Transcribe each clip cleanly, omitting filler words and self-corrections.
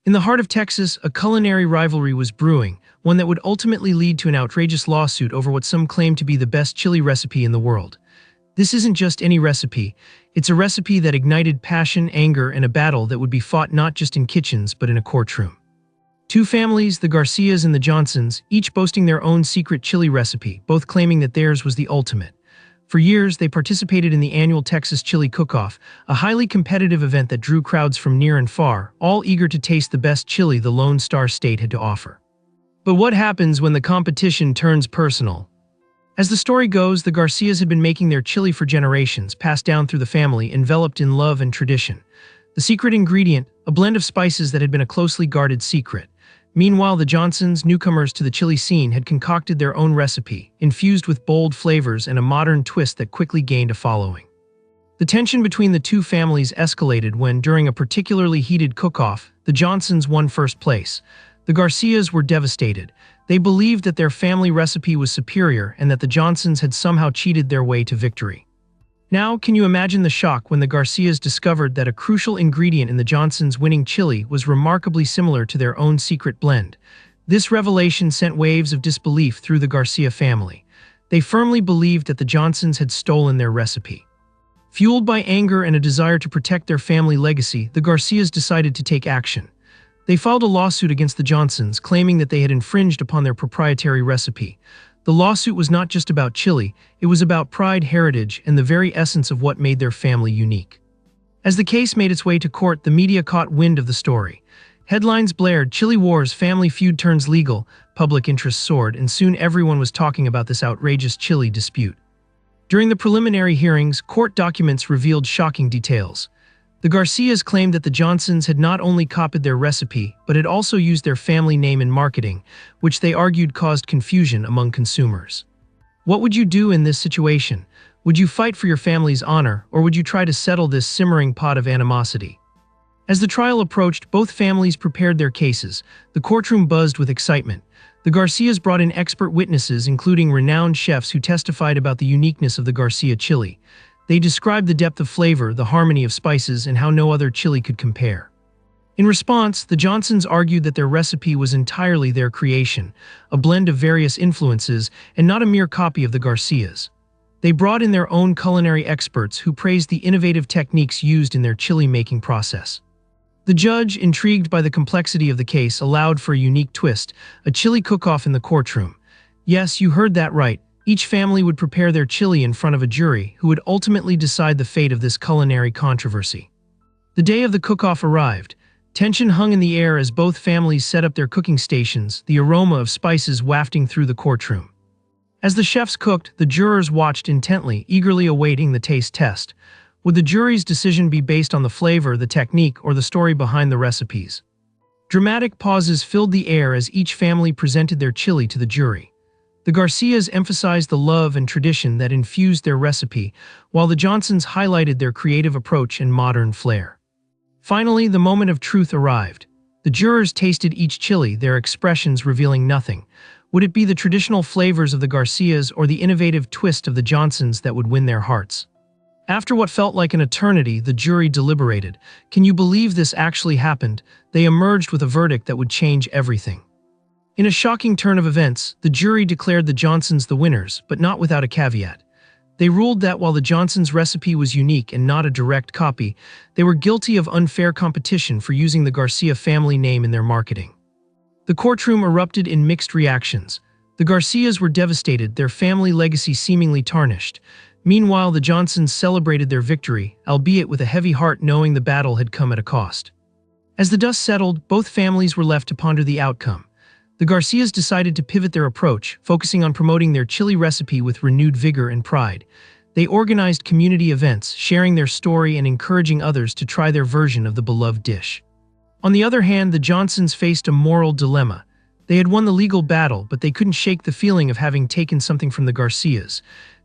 In the heart of Texas, a culinary rivalry was brewing, one that would ultimately lead to an outrageous lawsuit over what some claim to be the best chili recipe in the world. This isn't just any recipe, it's a recipe that ignited passion, anger, and a battle that would be fought not just in kitchens but in a courtroom. Two families, the Garcias and the Johnsons, each boasting their own secret chili recipe, both claiming that theirs was the ultimate. For years, they participated in the annual Texas Chili Cook-Off, a highly competitive event that drew crowds from near and far, all eager to taste the best chili the Lone Star State had to offer. But what happens when the competition turns personal? As the story goes, the Garcias had been making their chili for generations, passed down through the family, enveloped in love and tradition. The secret ingredient, a blend of spices that had been a closely guarded secret. Meanwhile, the Johnsons, newcomers to the chili scene, had concocted their own recipe, infused with bold flavors and a modern twist that quickly gained a following. The tension between the two families escalated when, during a particularly heated cook-off, the Johnsons won first place. The Garcias were devastated. They believed that their family recipe was superior and that the Johnsons had somehow cheated their way to victory. Now, can you imagine the shock when the Garcias discovered that a crucial ingredient in the Johnsons' winning chili was remarkably similar to their own secret blend? This revelation sent waves of disbelief through the Garcia family. They firmly believed that the Johnsons had stolen their recipe. Fueled by anger and a desire to protect their family legacy, the Garcias decided to take action. They filed a lawsuit against the Johnsons, claiming that they had infringed upon their proprietary recipe. The lawsuit was not just about chili, it was about pride, heritage, and the very essence of what made their family unique. As the case made its way to court, the media caught wind of the story. Headlines blared, "Chili Wars, Family Feud turns legal," public interest soared, and soon everyone was talking about this outrageous chili dispute. During the preliminary hearings, court documents revealed shocking details. The Garcias claimed that the Johnsons had not only copied their recipe, but had also used their family name in marketing, which they argued caused confusion among consumers. What would you do in this situation? Would you fight for your family's honor, or would you try to settle this simmering pot of animosity? As the trial approached, both families prepared their cases. The courtroom buzzed with excitement. The Garcias brought in expert witnesses, including renowned chefs who testified about the uniqueness of the Garcia chili. They described the depth of flavor, the harmony of spices, and how no other chili could compare. In response, the Johnsons argued that their recipe was entirely their creation, a blend of various influences, and not a mere copy of the Garcias. They brought in their own culinary experts who praised the innovative techniques used in their chili-making process. The judge, intrigued by the complexity of the case, allowed for a unique twist, a chili cook-off in the courtroom. Yes, you heard that right. Each family would prepare their chili in front of a jury who would ultimately decide the fate of this culinary controversy. The day of the cook-off arrived. Tension hung in the air as both families set up their cooking stations, the aroma of spices wafting through the courtroom. As the chefs cooked, the jurors watched intently, eagerly awaiting the taste test. Would the jury's decision be based on the flavor, the technique, or the story behind the recipes? Dramatic pauses filled the air as each family presented their chili to the jury. The Garcias emphasized the love and tradition that infused their recipe, while the Johnsons highlighted their creative approach and modern flair. Finally, the moment of truth arrived. The jurors tasted each chili, their expressions revealing nothing. Would it be the traditional flavors of the Garcias or the innovative twist of the Johnsons that would win their hearts? After what felt like an eternity, the jury deliberated. Can you believe this actually happened? They emerged with a verdict that would change everything. In a shocking turn of events, the jury declared the Johnsons the winners, but not without a caveat. They ruled that while the Johnsons' recipe was unique and not a direct copy, they were guilty of unfair competition for using the Garcia family name in their marketing. The courtroom erupted in mixed reactions. The Garcias were devastated, their family legacy seemingly tarnished. Meanwhile, the Johnsons celebrated their victory, albeit with a heavy heart knowing the battle had come at a cost. As the dust settled, both families were left to ponder the outcome. The Garcias decided to pivot their approach, focusing on promoting their chili recipe with renewed vigor and pride. They organized community events, sharing their story and encouraging others to try their version of the beloved dish. On the other hand, the Johnsons faced a moral dilemma. They had won the legal battle, but they couldn't shake the feeling of having taken something from the Garcias.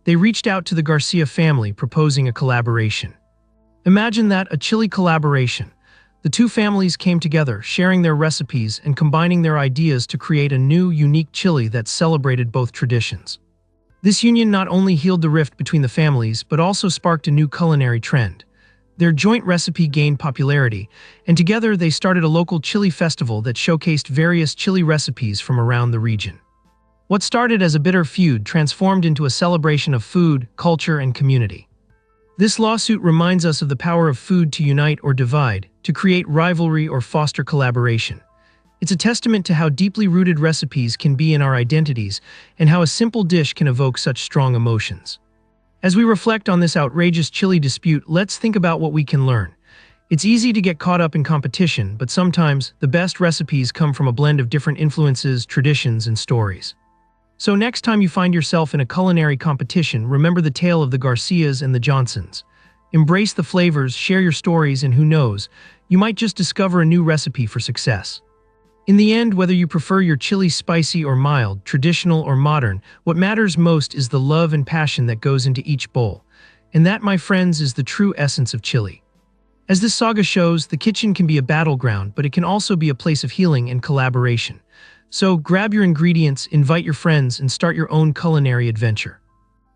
They reached out to the Garcia family, proposing a collaboration. Imagine that, a chili collaboration. The two families came together, sharing their recipes and combining their ideas to create a new, unique chili that celebrated both traditions. This union not only healed the rift between the families, but also sparked a new culinary trend. Their joint recipe gained popularity, and together they started a local chili festival that showcased various chili recipes from around the region. What started as a bitter feud transformed into a celebration of food, culture, and community. This lawsuit reminds us of the power of food to unite or divide, to create rivalry or foster collaboration. It's a testament to how deeply rooted recipes can be in our identities and how a simple dish can evoke such strong emotions. As we reflect on this outrageous chili dispute, let's think about what we can learn. It's easy to get caught up in competition, but sometimes the best recipes come from a blend of different influences, traditions, and stories. So next time you find yourself in a culinary competition, remember the tale of the Garcias and the Johnsons. Embrace the flavors, share your stories, and who knows, you might just discover a new recipe for success. In the end, whether you prefer your chili spicy or mild, traditional or modern, what matters most is the love and passion that goes into each bowl. And that, my friends, is the true essence of chili. As this saga shows, the kitchen can be a battleground, but it can also be a place of healing and collaboration. So grab your ingredients, invite your friends, and start your own culinary adventure.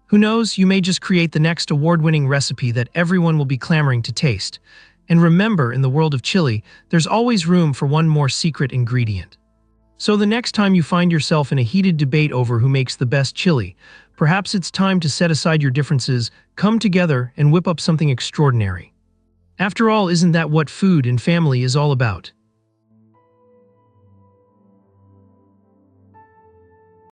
Who knows, you may just create the next award-winning recipe that everyone will be clamoring to taste. And remember, in the world of chili, there's always room for one more secret ingredient. So the next time you find yourself in a heated debate over who makes the best chili, perhaps it's time to set aside your differences, come together, and whip up something extraordinary. After all, isn't that what food and family is all about?